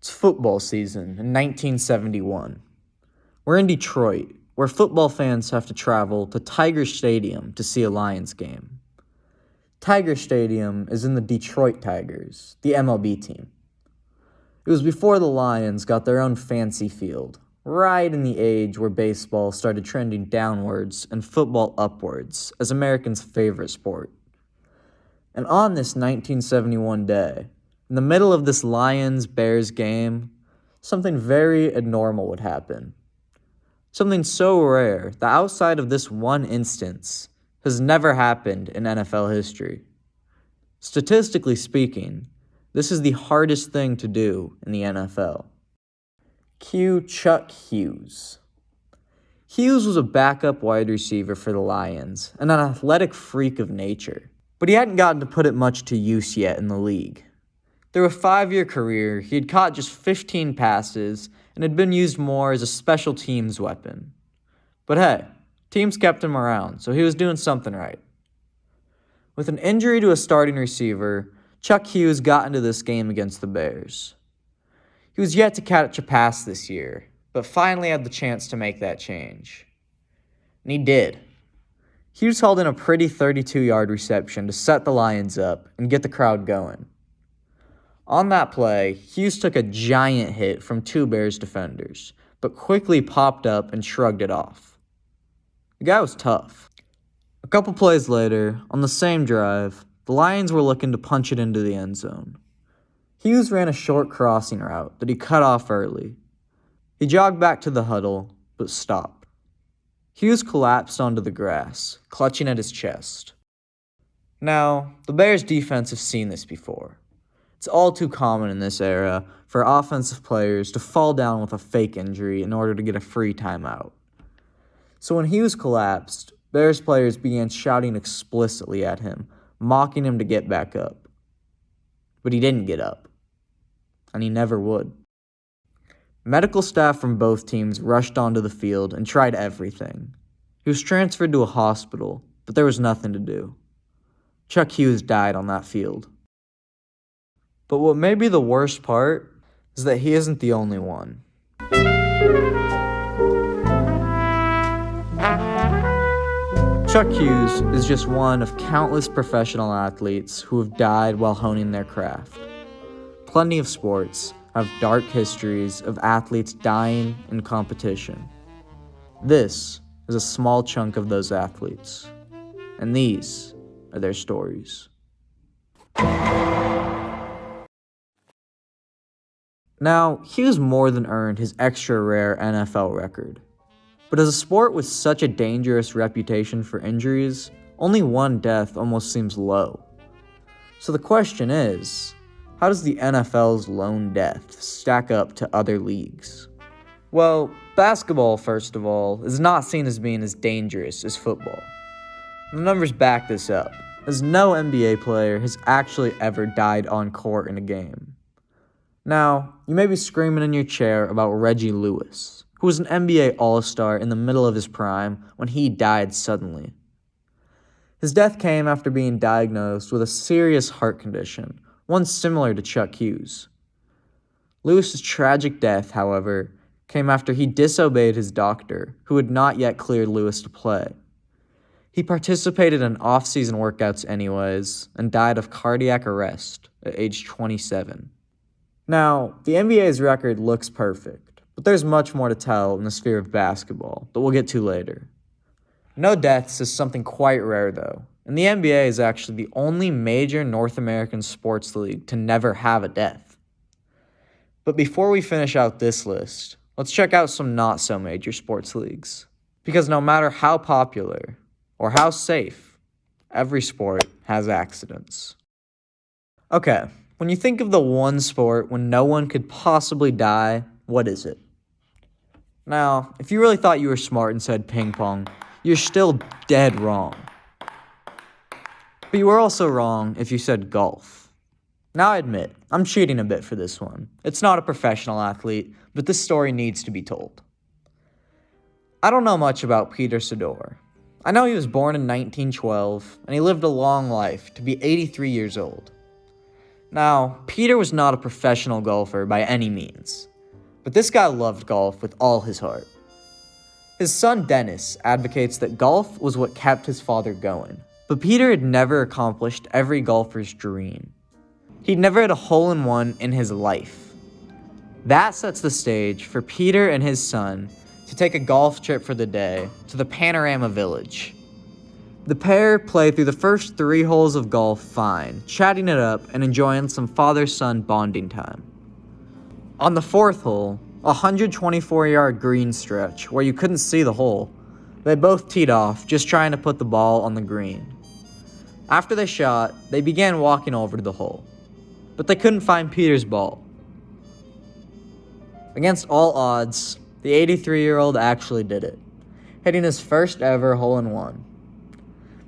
It's football season in 1971. We're in Detroit, where football fans have to travel to Tiger Stadium to see a Lions game. Tiger Stadium is in the Detroit Tigers, the MLB team. It was before the Lions got their own fancy field, right in the age where baseball started trending downwards and football upwards as Americans' favorite sport. And on this 1971 day, in the middle of this Lions-Bears game, something very abnormal would happen. Something so rare that outside of this one instance has never happened in NFL history. Statistically speaking, this is the hardest thing to do in the NFL. Cue Chuck Hughes. Hughes was a backup wide receiver for the Lions and an athletic freak of nature, but he hadn't gotten to put it much to use yet in the league. Through a 5-year career, he had caught just 15 passes and had been used more as a special teams weapon. But hey, teams kept him around, so he was doing something right. With an injury to a starting receiver, Chuck Hughes got into this game against the Bears. He was yet to catch a pass this year, but finally had the chance to make that change. And he did. Hughes held in a pretty 32-yard reception to set the Lions up and get the crowd going. On that play, Hughes took a giant hit from 2 Bears defenders, but quickly popped up and shrugged it off. The guy was tough. A couple plays later, on the same drive, the Lions were looking to punch it into the end zone. Hughes ran a short crossing route that he cut off early. He jogged back to the huddle, but stopped. Hughes collapsed onto the grass, clutching at his chest. Now, the Bears' defense have seen this before. It's all too common in this era for offensive players to fall down with a fake injury in order to get a free timeout. So when Hughes collapsed, Bears players began shouting explicitly at him, mocking him to get back up. But he didn't get up, and he never would. Medical staff from both teams rushed onto the field and tried everything. He was transferred to a hospital, but there was nothing to do. Chuck Hughes died on that field. But what may be the worst part is that he isn't the only one. Chuck Hughes is just one of countless professional athletes who have died while honing their craft. Plenty of sports have dark histories of athletes dying in competition. This is a small chunk of those athletes, and these are their stories. Now, Hughes more than earned his extra rare NFL record. But as a sport with such a dangerous reputation for injuries, only one death almost seems low. So the question is, how does the NFL's lone death stack up to other leagues? Well, basketball, first of all, is not seen as being as dangerous as football. The numbers back this up, as no NBA player has actually ever died on court in a game. Now, you may be screaming in your chair about Reggie Lewis, who was an NBA All-Star in the middle of his prime when he died suddenly. His death came after being diagnosed with a serious heart condition, one similar to Chuck Hughes. Lewis's tragic death, however, came after he disobeyed his doctor, who had not yet cleared Lewis to play. He participated in off-season workouts anyways, and died of cardiac arrest at age 27. Now, the NBA's record looks perfect, but there's much more to tell in the sphere of basketball that we'll get to later. No deaths is something quite rare, though, and the NBA is actually the only major North American sports league to never have a death. But before we finish out this list, let's check out some not-so-major sports leagues. Because no matter how popular or how safe, every sport has accidents. Okay. When you think of the one sport when no one could possibly die, what is it? Now, if you really thought you were smart and said ping pong, you're still dead wrong. But you were also wrong if you said golf. Now I admit, I'm cheating a bit for this one. It's not a professional athlete, but this story needs to be told. I don't know much about Peter Sador. I know he was born in 1912, and he lived a long life to be 83 years old. Now, Peter was not a professional golfer by any means, but this guy loved golf with all his heart. His son Dennis advocates that golf was what kept his father going, but Peter had never accomplished every golfer's dream. He'd never had a hole-in-one in his life. That sets the stage for Peter and his son to take a golf trip for the day to the Panorama Village. The pair play through the first 3 holes of golf fine, chatting it up and enjoying some father-son bonding time. On the 4th hole, a 124-yard green stretch where you couldn't see the hole, they both teed off, just trying to put the ball on the green. After they shot, they began walking over to the hole, but they couldn't find Peter's ball. Against all odds, the 83-year-old actually did it, hitting his first ever hole-in-one.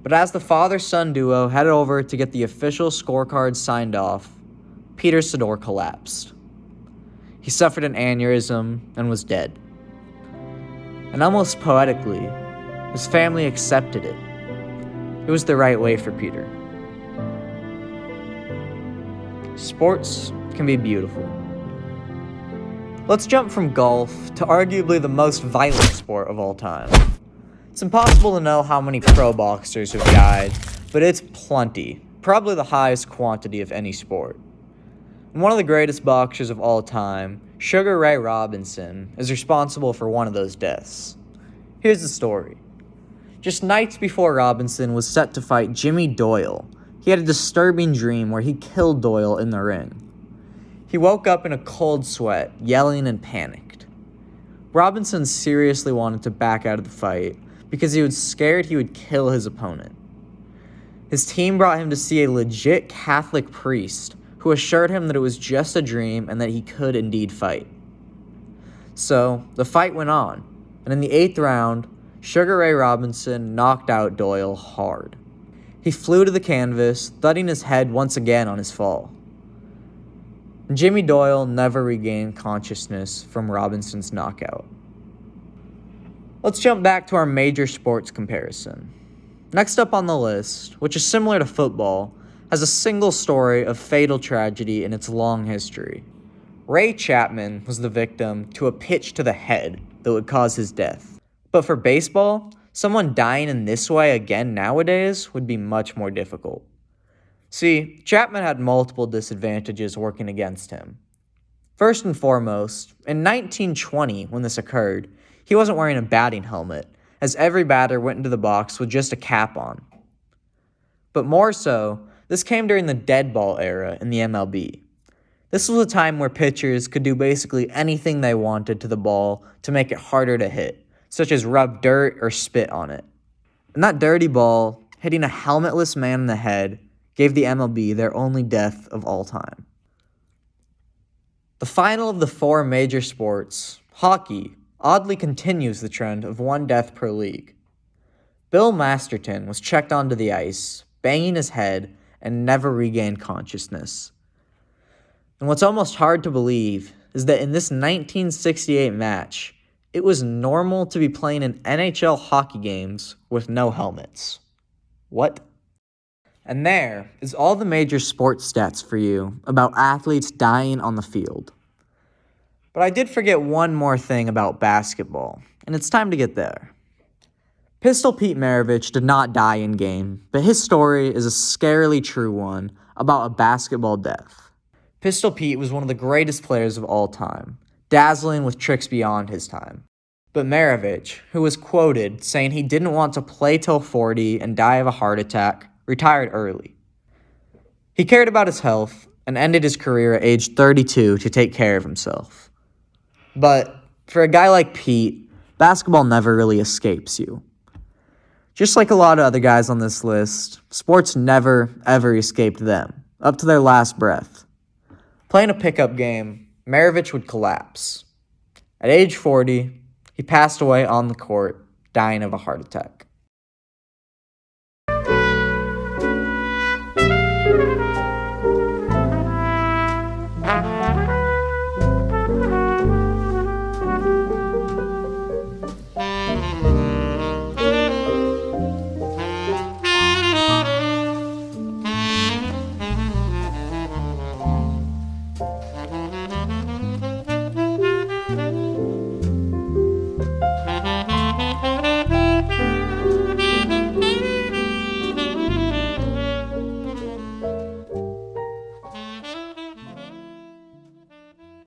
But as the father-son duo headed over to get the official scorecard signed off, Peter Sador collapsed. He suffered an aneurysm and was dead. And almost poetically, his family accepted it. It was the right way for Peter. Sports can be beautiful. Let's jump from golf to arguably the most violent sport of all time. It's impossible to know how many pro boxers have died, but it's plenty, probably the highest quantity of any sport. And one of the greatest boxers of all time, Sugar Ray Robinson, is responsible for one of those deaths. Here's the story. Just nights before Robinson was set to fight Jimmy Doyle, he had a disturbing dream where he killed Doyle in the ring. He woke up in a cold sweat, yelling and panicked. Robinson seriously wanted to back out of the fight because he was scared he would kill his opponent. His team brought him to see a legit Catholic priest who assured him that it was just a dream and that he could indeed fight. So, the fight went on, and in the 8th round, Sugar Ray Robinson knocked out Doyle hard. He flew to the canvas, thudding his head once again on his fall. Jimmy Doyle never regained consciousness from Robinson's knockout. Let's jump back to our major sports comparison. Next up on the list, which is similar to football, has a single story of fatal tragedy in its long history. Ray Chapman was the victim to a pitch to the head that would cause his death. But for baseball, someone dying in this way again nowadays would be much more difficult. See, Chapman had multiple disadvantages working against him. First and foremost, in 1920, when this occurred, he wasn't wearing a batting helmet, as every batter went into the box with just a cap on. But more so, this came during the dead ball era in the MLB. This was a time where pitchers could do basically anything they wanted to the ball to make it harder to hit, such as rub dirt or spit on it. And that dirty ball, hitting a helmetless man in the head, gave the MLB their only death of all time. The final of the 4 major sports, hockey, oddly continues the trend of 1 death per league. Bill Masterton was checked onto the ice, banging his head, and never regained consciousness. And what's almost hard to believe is that in this 1968 match, it was normal to be playing in NHL hockey games with no helmets. What? And there is all the major sports stats for you about athletes dying on the field. But I did forget one more thing about basketball, and it's time to get there. Pistol Pete Maravich did not die in game, but his story is a scarily true one about a basketball death. Pistol Pete was one of the greatest players of all time, dazzling with tricks beyond his time. But Maravich, who was quoted saying he didn't want to play till 40 and die of a heart attack, retired early. He cared about his health and ended his career at age 32 to take care of himself. But for a guy like Pete, basketball never really escapes you. Just like a lot of other guys on this list, sports never, ever escaped them, up to their last breath. Playing a pickup game, Maravich would collapse. At age 40, he passed away on the court, dying of a heart attack.